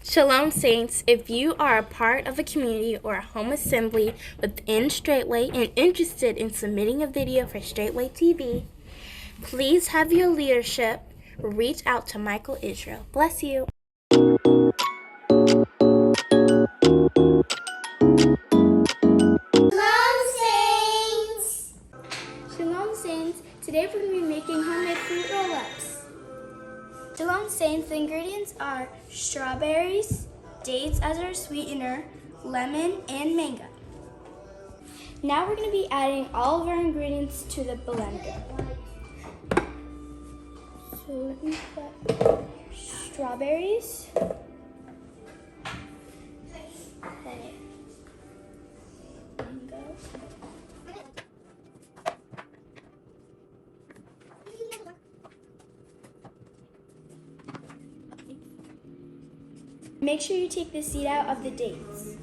Shalom, Saints. If you are a part of a community or a home assembly within Straitway and interested in submitting a video for Straitway TV, please have your leadership reach out to Michael Israel. Bless you. Shalom, Saints! Shalom, Saints. Today we're going to be making homemade fruit roll-ups. Shalom, Saints. The ingredients are strawberries, dates as our sweetener, lemon, and mango. Now we're going to be adding all of our ingredients to the blender. So let me put strawberries. Okay. Mango. Make sure you take the seed out of the dates.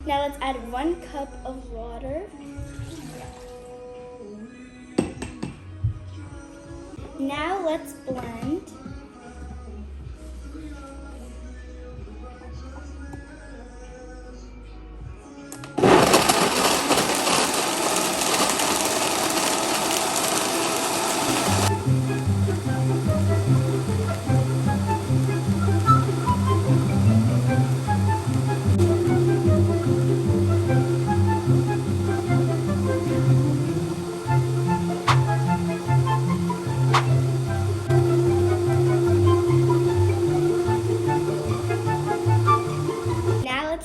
Now let's add 1 cup of water. Now let's blend.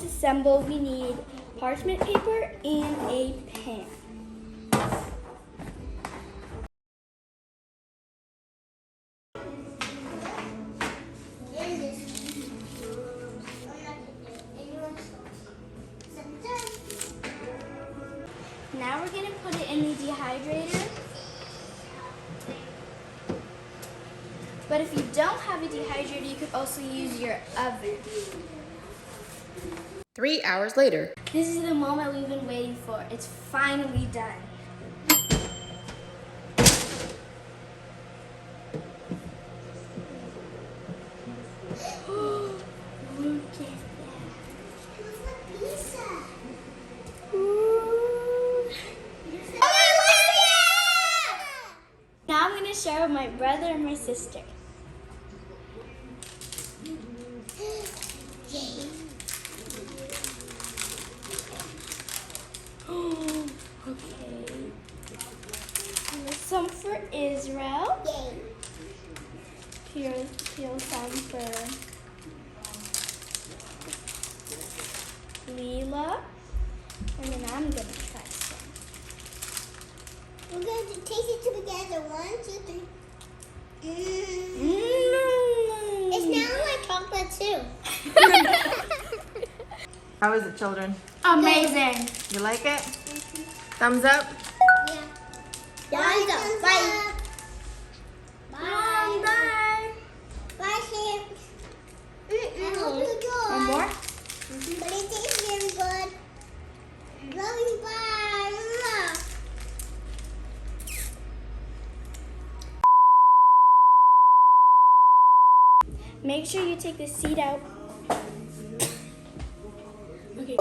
Assemble, we need parchment paper and a pan. Now we're going to put it in the dehydrator. But if you don't have a dehydrator, you could also use your oven. 3 hours later. This is the moment we've been waiting for. It's finally done. Look at that. Who's the pizza? Now I'm going to share with my brother and my sister. Okay. Here's some for Israel. Yay. Here's some for Leela. And then I'm gonna try some. We're going to taste it together. 1, 2, 3. It's now like chocolate too. How is it, children? Amazing. You like it? Thumbs up? Yeah. Thumbs up. Bye. Bye. Bye. Bye, Chips. I hope you enjoy. One more? But it tastes very good. Love you. Bye. Love. Make sure you take the seed out. Okay.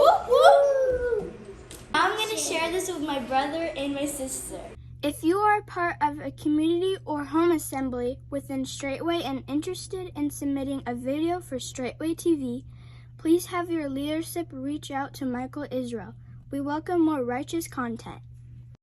I'm going to share this with my brother and my sister. If you are a part of a community or home assembly within Straitway and interested in submitting a video for Straitway TV, please have your leadership reach out to Michael Israel. We welcome more righteous content.